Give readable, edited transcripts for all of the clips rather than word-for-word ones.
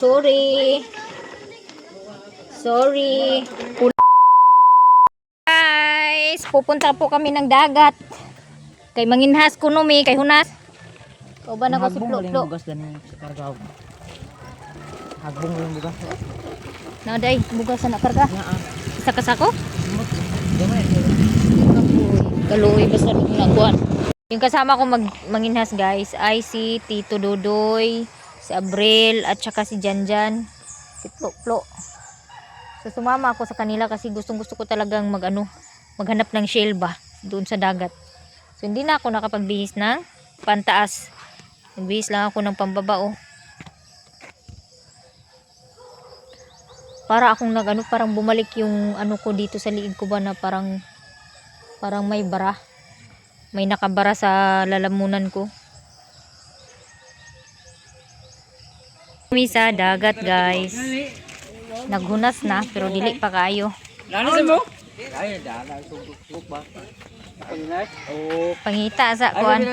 Sorry. Sorry. Guys, pupunta po kami ng dagat. Kay manginhas kuno mi kay hunas. Kauban ako si Plo-Plo. Bugas gani karga. Hagbong yung bugas. Naday, bugas na karga. Isa ka sako? Kaluoy basta nagkuan. Yung kasama ko manginhas guys ay si Tito Dodoy, si Abril at saka si Janjan, si Plo-Plo. So sumama ako sa kanila kasi gustong-gusto ko talagang maghanap ng shell ba doon sa dagat. So hindi na ako nakapagbihis ng pantaas. Nagbihis lang ako ng pambabao. Para akong parang bumalik yung ko dito sa liig ko ba na parang may bara. May nakabara sa lalamunan ko. Kami sa dagat guys. Naghunas na pero dili pa kayo. Nani mo? Ay, dala tugtog ba? Oh, Pangita sa kuan.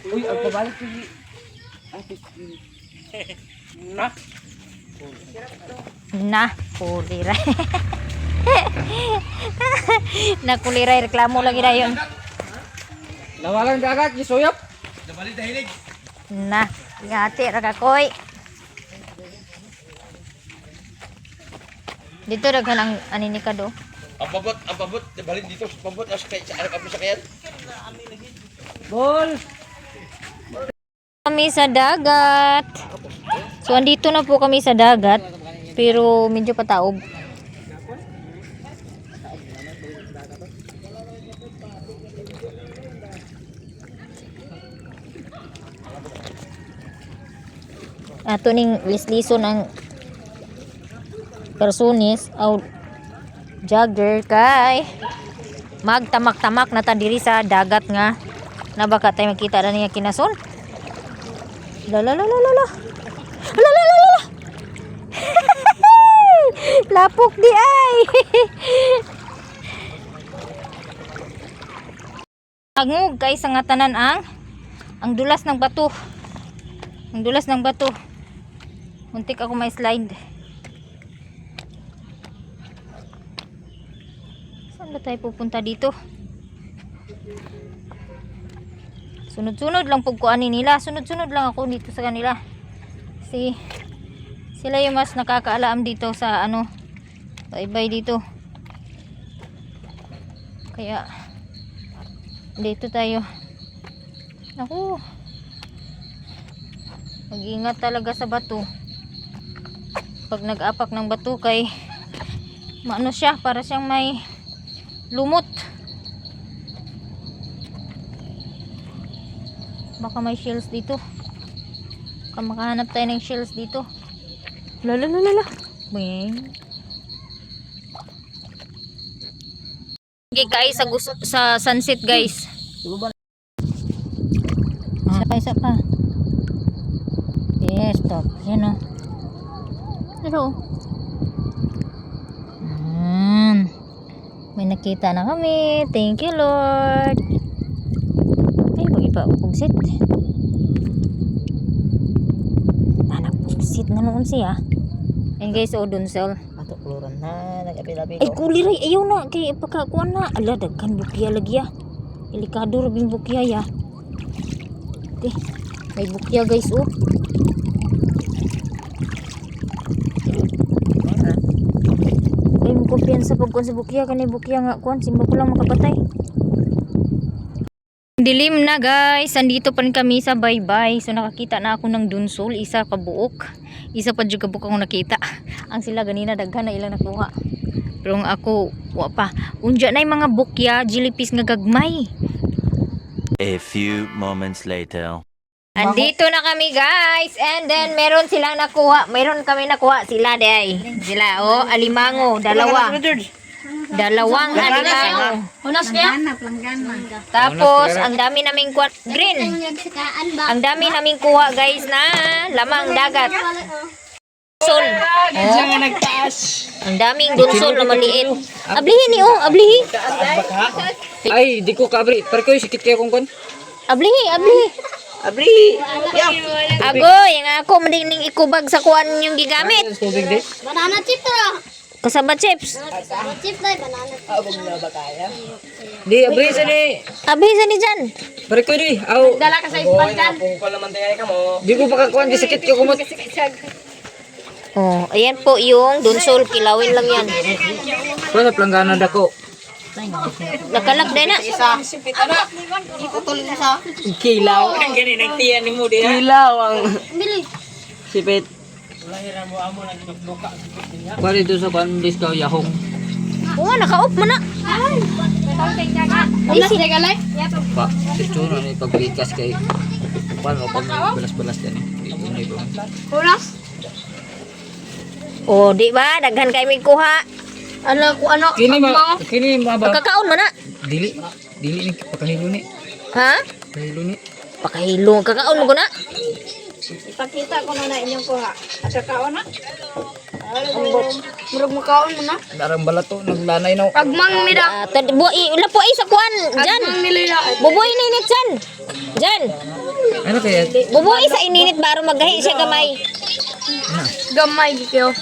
Uy, pabalik sige. Na, kuliray. Nakuliray, reklamo lagi na yun. Nawalan dagat, gisuyap. Nabalik dahilig. Na, ingati ragakoy. Dito daghan ang anini ka do. Ang pabot, nabalik dito, pabot, as kay sa kayan. Bol. Kami sa dagat. So andito na po kami sa dagat, pero medyo pataob. Ato ning lislison ang personis o jogger kay magtamak-tamak na ta diri sa dagat nga na baka tayo makita na niya kinason. La la la la la la la la la la lapok di ay. Agngog kay sa nga tanan ang dulas ng bato. Ang dulas ng bato. Muntik ako may slide. Saan ba tayo pupunta dito? Sunod-sunod lang pagkuanin nila. Sunod-sunod lang ako dito sa kanila. Kasi sila yung mas nakakaalam dito sa baybay dito. Kaya dito tayo. Naku. Mag-ingat talaga sa bato. Pag nag-apak ng bato kay maano siya, para siyang may lumot. Baka may shells dito. Baka makahanap tayo ng shells dito. Lalalala. Bing. Okay guys, sa sunset guys. Isa pa. Yes, stop. Yan o. Pero may nakita na kami. Thank you Lord. Ay, pag-ipapugsit. Nagpugsit na noon siya. Ayun guys, o dun sel. Matukluran na, nag-api-lapi ko. Ay, kuliray. Ayaw na. Kaya pagkakuan na. Ala, dagkan bukya lagi ya. Delikado rabing bukya ya. Okay. May bukya guys, oh. Ay, mo kumpiyansa pagkuan sa bukya. Kanay bukya nga kuan. Simba ko lang makapatay. Dilim na guys. Andito pa rin kami sa baybay. So nakakita na ako ng dunsol. Isa kabuok. Isa pa dyan kabuok akong nakita. Ang sila ganina daghan na ilang nakuha. Pero ang ako, wa pa. Unja na yung mga bukya. Jellyfish nga gagmay. A few moments later. Andito na kami guys. And then meron silang nakuha. Meron kami nakuha. Sila day. Sila oh. Alimango. Dalawang alimango. Unas kaya? Planggana. Tapos ang dami naming kuha. Green. Ang dami naming kuha guys na lamang dagat. Dunsol. Ang daming dunsol na maliit. Ablihin ni oh. Ablihi. Ay, di ko kabri. Pero ko sikit kaya kong kon. Ablihi. Abri! Yaw! Agoy, ang ako madining ikubag sa kuan yung gigamit. Tubig di? Banana chip to. Kasaba chips. Chip na banana. Di, abri sa ni. Abisa ni dyan. Pare ko di. Aw, Dala ka sa ispantan. Kung pala man tayo ka mo. di ko pakakuan, di sakit ko kumot. Oh, ayan po yung dunsol. Kilawin lang yan. Ko sa planggana dako. Nakalak din na. Sipit ana. Iputol isa. Kilaw. Ang gani nagtiyan ni mo di ha. Kilaw ang Bili. sipit. Pare dito sa kuan disco yahong. Oo, naka-off mo na. Unas na galay. Pa, dito na ni paglikas kay paano pag balas-balas din eh. Inay ko. Unas. Oh, di ba? Daghan kay may kuha. Ano ko ano? Kini ba? Pagkakaon mo na. Dili ni pakahilo ni. Ha? Pakahilo ni. Pakahilo. Kakaon mo ko na. Ipakita ko na inyong kuha. At kaon na. Murag makaon mo na. Darang balato naglanay na. Pagmang nila. Ula po ay sa kuan. Dyan. Pagmang nila. Bubuhay na init dyan. Dyan. Ano kaya? Bubuhay sa ininit baro magahi siya gamay. Gamay kayo.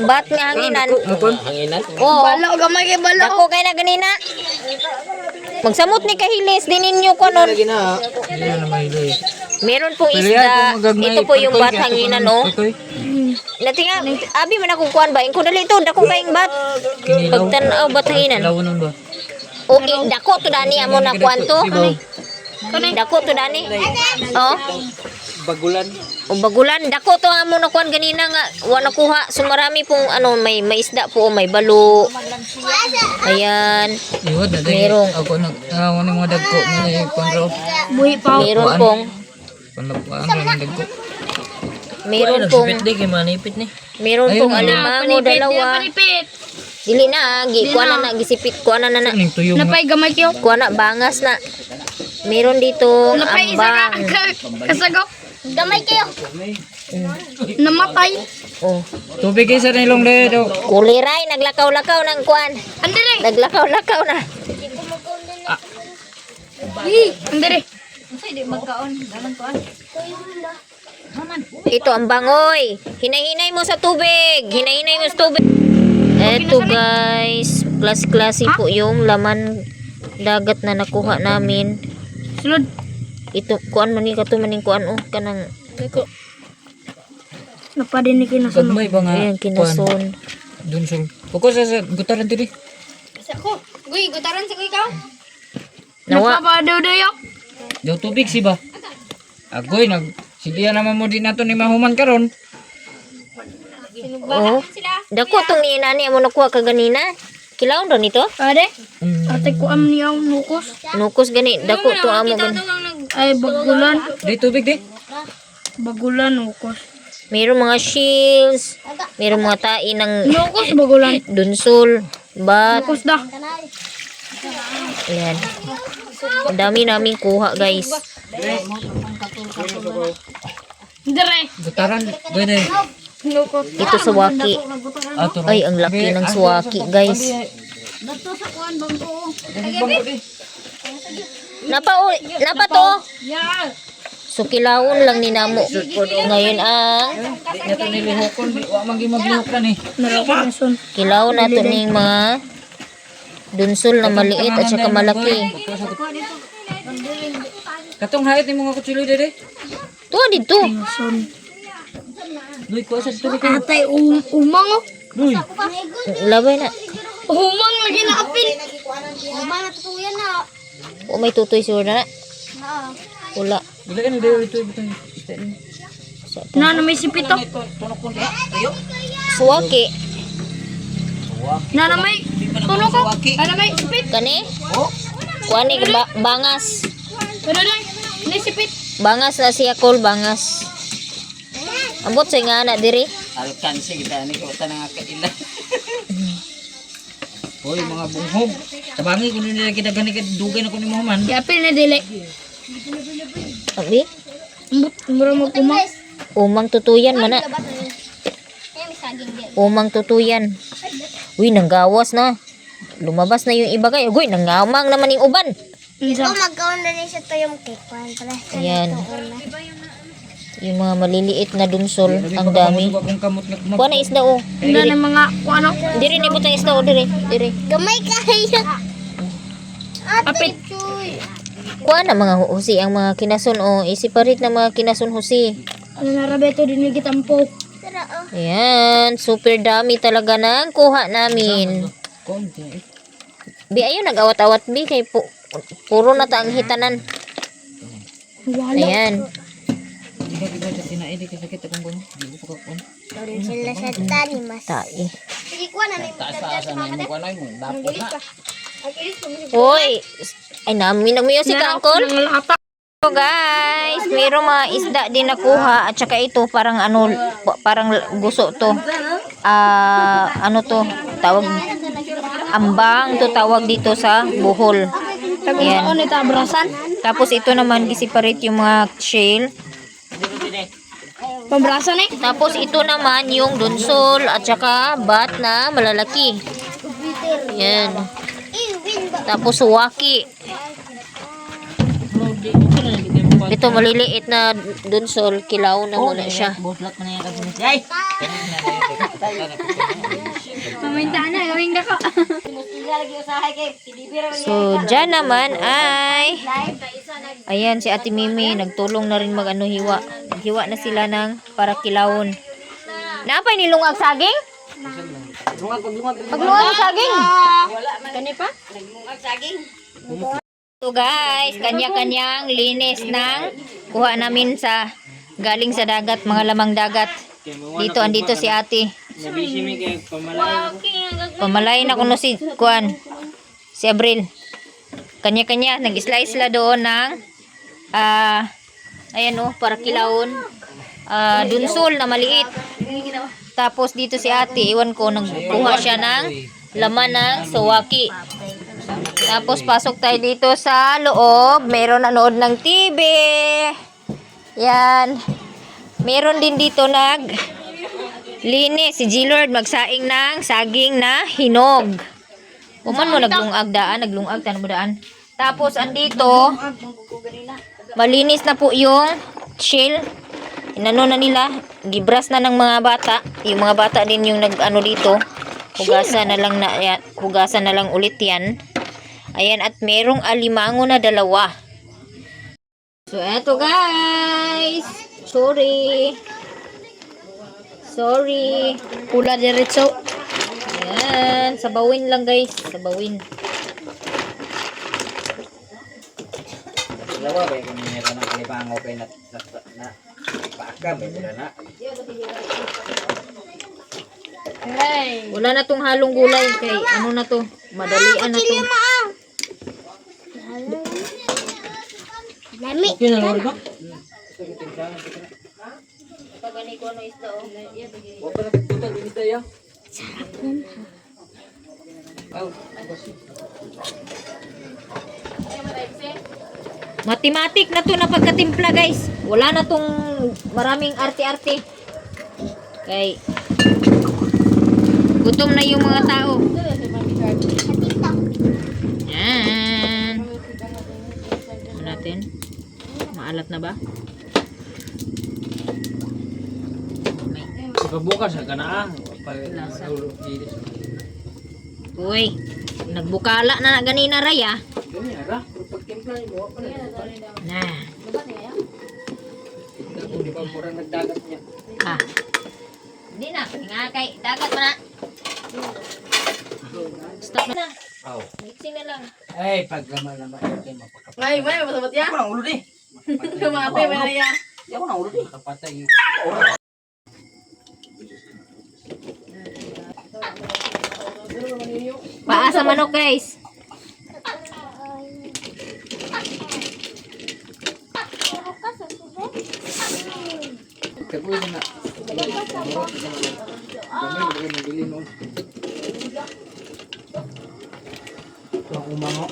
Bat nga hanginan. Mapon? Oo. Balo gamay kay balo. Dako kay na ganina. Magsamot ni kahilis din ninyo ko nun. Hindi na mahilo eh. Meron pong isda. Ito po yung bat hanginan oh. Okay. Natinga, abi man ako kuan ba? Ingko dali ito, dako kayong bat. Pagtanaw bat hanginan. Lawanon ba? O dako to dani amo na kuan to. Dako to dani. Oh. Bagulan. O bagulan, dako to amo na kuan ganina nga wa nakuha. So marami pong ano may isda po, may balo. Ayan. Iwad na Merong. Ako nag ano mga dagko may kontrol. Buhi pa. Meron pong Dagko. meron pong kay manipit ni. meron pong alimango dalawa. Panipit. Dili na gi kuan na gisipit kuan na na. Ning tuyo mo. Napay gamay kayo. Kuan na bangas na. Meron dito Napay isa ka. ambang. Kasagaw. Gamay kayo. Namatay. Oh, Tubig isa nilong dedo. kuliray naglakaw-lakaw ng kuan. Andere. Naglakaw-lakaw na. Andere. Ito ang bangoy. Hinay-hinay mo sa tubig. Hinay-hinay mo sa tubig. Eto guys, klase-klase po yung laman dagat na nakuha namin. Sulod. Ito kuan man ni katumaning kuan oh kanang Napadinig na sa Gagmay ba nga? ayan kinason. Dun sul. Poko sa gutaran diri. Ako. Guy, gutaran si Guy ka. Nawa. Napapadodoyo. Daw tubig si ba? Agoy nag sidiya naman mo din nato ni mahuman karon. Oh. Dako tong inani amo nakuha ka ganina. Kilawon ron ito? Pare. Ate ko am niya nukos. Nukos gani dako to amo gan. Ay bagulan. Di tubig di. Bagulan nukos. Mayroong mga shields, mayroong mga tain ng Nukos bagulan. dunsol, bat. Nukos da. Ayan. Ang dami naming kuha guys. Dire. Gutaran pwede. Nukos. Ito sa waki. Ato. Ay, ang laki ng suwaki guys. Napa to? So kilawon lang ni namo. Ngayon ang Nato nilihokon di wa man gi maglihok na ni. Narakon. kilawon nato ning mga dunsol na maliit at saka malaki. Katong hait ni mga kutsilo diri. Tuwa dito. Luy ko sa tubig. Atay umang oh. Luy. Labay na. Umang lagi na apil. Umang na tutuyan na. O may tutoy siguro na. Wala. Wala ka ni diri ito bitaw. Na may sipito. Suwaki. Na may tuno ko. Na may sipit. Kani? Kuani bangas. Pero lang. May sipit. Bangas na siya kol bangas. Ambot sa nga na diri. Alkansi kita ni ko tanang kaila. Hoy mga bunghog. Tabangi ko nila kita gani ka dugay na ko ni Muhammad. Apil na dili. Abi? Mura mo kumang. Umang tutuyan man na. Umang tutuyan. Uy, nanggawas na. Lumabas na yung iba kayo. Uy, nangamang naman yung uban. Ikaw magkaon na rin siya to yung cake. Pala Ayan. Yung mga maliliit na dunsol, ang dami. Akong kamot nga Kuha na isda o. Hindi na mga ano. Dire ni butang isda o dire. Dire. Gamay kaya. Ate Chuy. Kuha na mga husi ang mga kinason o. Isiparit na mga kinason husi. Ano na rabeto din gitampo. Tara oh. Ayan, super dami talaga ng kuha namin. konti. Bi ayo nag-awat-awat bi kay puro na ta ang hitanan. Ayan. Iba sa tinaid kay sakit akong buno. Di ko pa kon. Sorry sila sa tani mas. Tai. Sige kuha na ni. Taas pa asa na mo kanay mo. Dapos na. Hoy, ay namin nag-music ka, uncle. So guys, mayroong mga isda din nakuha at saka ito parang ano, parang guso to. Ano to? Tawag ambang to tawag dito sa Bohol. Ayan. Tapos ito naman i-separate yung mga shell. Pambrasan eh. Tapos ito naman yung dunsol at saka bat na malalaki. Ayan. Tapos waki. Ito maliliit na dunsol, kilaw na muna siya. Boslat man yan kasi. Ay. Maminta na, gawin na ko. So, dyan naman ay ayan si Ate Mimi, nagtulong na rin mag-ano hiwa. Hiwa na sila ng para kilawon. Napay nilungag saging? Paglungag saging? Kani pa? So guys, kanya-kanyang linis ng kuha namin sa galing sa dagat, mga lamang dagat. Dito, andito si ate. Pamalay na kuno si Kuan, si Abril. Kanya-kanya, nag-slice la doon ng ayan o, para kilawon. Dunsol na maliit. Tapos dito si ate, iwan ko, nagkuha siya ng laman ng sawaki. Tapos pasok tayo dito sa loob. Meron nanood ng TV. Yan. Meron din dito linis si G-Lord magsaing ng saging na hinog. Uman mo naglungag daan, naglungag tanong mo daan. Tapos andito malinis na po yung shell. Inano na nila, gibras na ng mga bata. Yung mga bata din yung nag-ano dito. Hugasan na lang ulit yan. Ayan, at merong alimango na 2. So, eto guys. Sorry. Pula diretso. Ayan, sabawin lang guys. Sabawin. Lawa ba kung meron ng kalipango kay na paaka ba na. Hey. Wala na tong halong gulay. Kay ano na to. Madalian na to. Lami. Okay na lord ba? Pagani ko ano isda oh. Wa pa nagputa din tayo. Mathematic na to na pagkatimpla guys. Wala na tong maraming arte-arte. Kay gutom na yung mga tao. Yan. Ano natin? Maalat na ba? Pagbukas sa kanaa. Uy, nagbukala na ganina raya. Nah. Di ba murang nagdagat niya? Hindi na, nga kay dagat mo na. Stop na. Aw. Mixing na lang. Ay, paglaman naman kay mapakapatay. Ngay, may masabot ya. Ako na ulo di. Kumate ba na ya? Ako na ulo di. Kapatay. Paa sa manok guys. Kagoy na. Kami bili noon. Umango.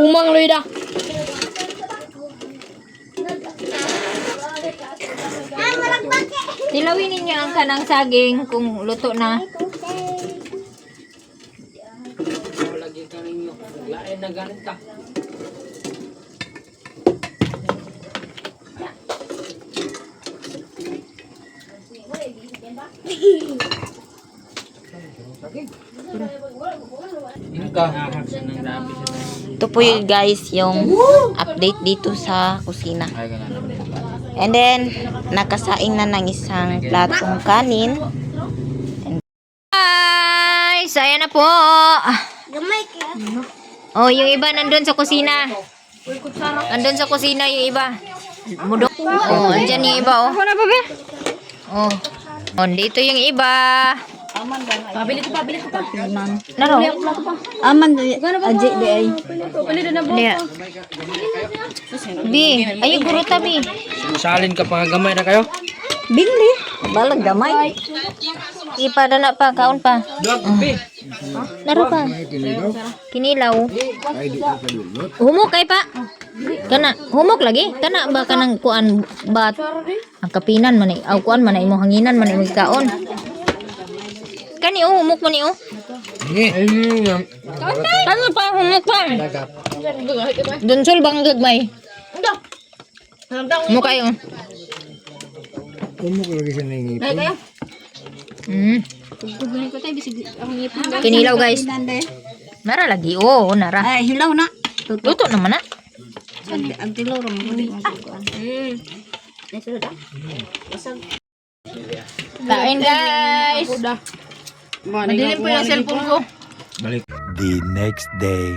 Umang Loida. Tilawin ninyo ang kanang saging kung luto na. Lagi ka ninyo. Lain nagalit ka. Ito po yung guys, yung update dito sa kusina. Ay, ganun. And then, nakasaing na ng isang platong kanin. Guys, ayan na po. Gamay ka. Oh, yung iba nandun sa kusina. Nandun sa kusina yung iba. Mudok. Oh, andyan yung iba, oh. Oh. Oh, dito yung iba. Pabili ko pa. Naro. Aman, aji di ay. Liya. Bi, ayo guru tabi. Salin ka pa gamay na kayo. Bili. Balag gamay. Ipa na pa, kaon pa. Duwag, be. Naro pa. Kinilaw. Humok kay pa. Kana, humok lagi. Kana ba kanang kuan bat. Ang kapinan man ay, aw kuan man ay mo hanginan man ay mo kaon. Kani humok man ni Ano pa humok pa? Dunsol bang gagmay? Mo kayo. Kumuk lagi sa nangipin. Kinilaw guys. Nara lagi. Oo, nara. Ay, hilaw na. Luto naman na. Ang tilaw ro mo ni. Kain guys. Madilim po yung cellphone ko. The next day.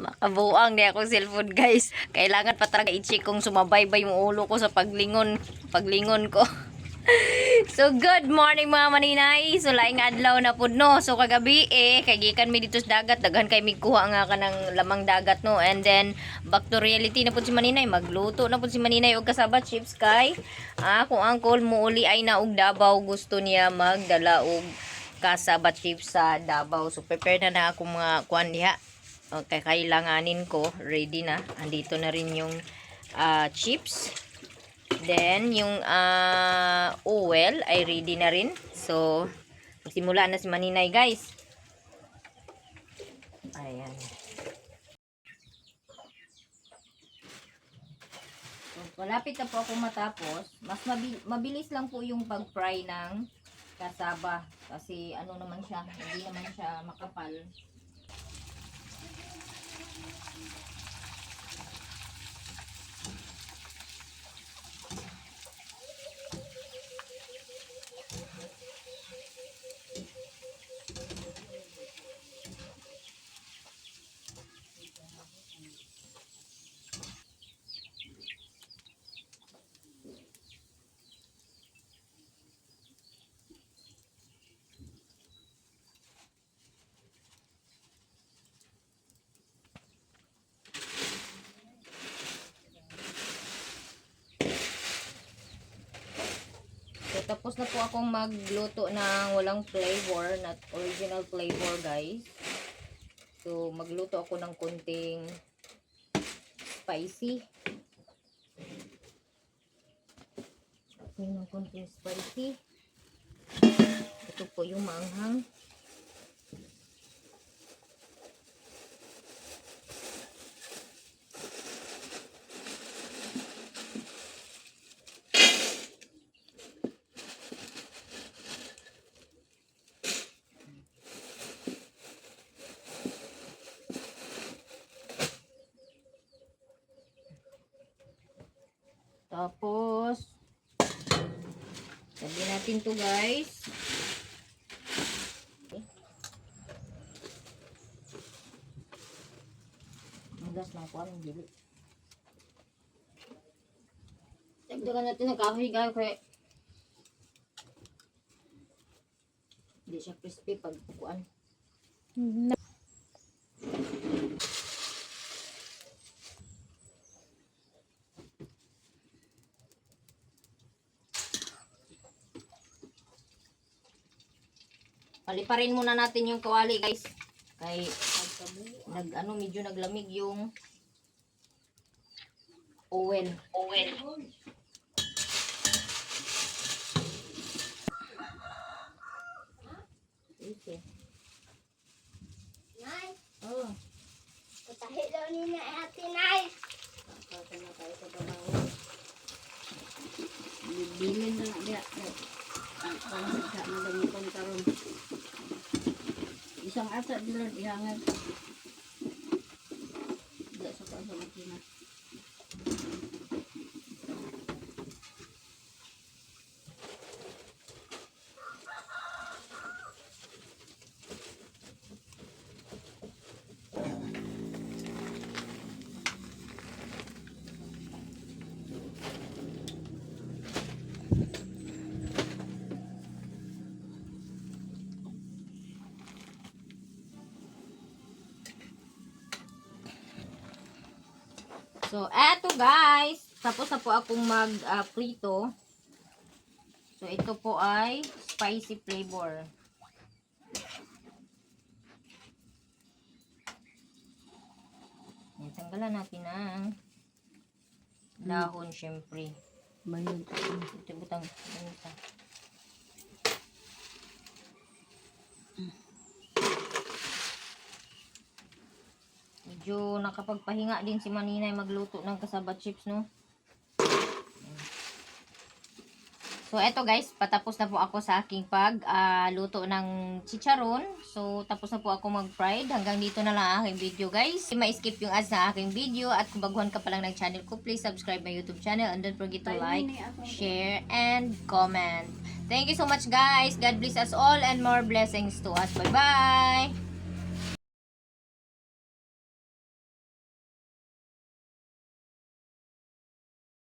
Makabuang di akong cellphone guys. Kailangan pa talaga i-check kung sumabaybay yung ulo ko sa paglingon ko. So good morning mga maninay. So laing adlaw na pud no. So kagabi kay gikan mi dito sa dagat, daghan kay migkuha nga kanang lamang dagat no. And then back to reality na pud si maninay, magluto na pud si maninay og kasaba chips kay kung angkol mo uli ay naog Davao, gusto niya magdala og kasaba chips sa Davao. So prepare na ako mga kuan diha. Okay, kailanganin ko, ready na. Andito na rin yung chips. Then, yung oil ay ready na rin. So, magsimula na si Maninay, guys. Ayan. So, malapit na po ako matapos. Mas mabilis lang po yung pag-fry ng kasaba. Kasi, ano naman siya, hindi naman siya makapal. So, tapos na po akong magluto ng walang flavor, not original flavor, guys. So, magluto ako ng kunting spicy. Ng kunting spicy. Ito po yung maanghang. Tapos, sabi natin to guys. Okay. Magas na ako ang dili. Dagdagan natin ng kahoy guys. Kaya hindi siya crispy pag pukuan. Paliparin muna natin yung kawali guys. Kay medyo naglamig yung oil. Okay. Nay, Oh. patahi daw ni na ate, Nay. Kapag na tayo sa trabaho. Bilin na nga dia. Ang sa madamitan karon. Isang asa dila ihangan. Dia sa sa makina. So, eto guys. Tapos na po akong mag-prito. So, ito po ay spicy flavor. Yan, tanggalan natin ang dahon, syempre. Bayad. Ito butang. Ito. Medyo nakapagpahinga din si Maninay magluto ng kasaba chips, no? So, eto guys, patapos na po ako sa aking luto ng chicharon. So, tapos na po ako mag-fried. Hanggang dito na lang ang aking video, guys. Hindi ma-skip yung ads na aking video. At kung baguhan ka pa lang ng channel ko, please subscribe my YouTube channel. And don't forget to like, share, and comment. Thank you so much, guys. God bless us all and more blessings to us. Bye-bye!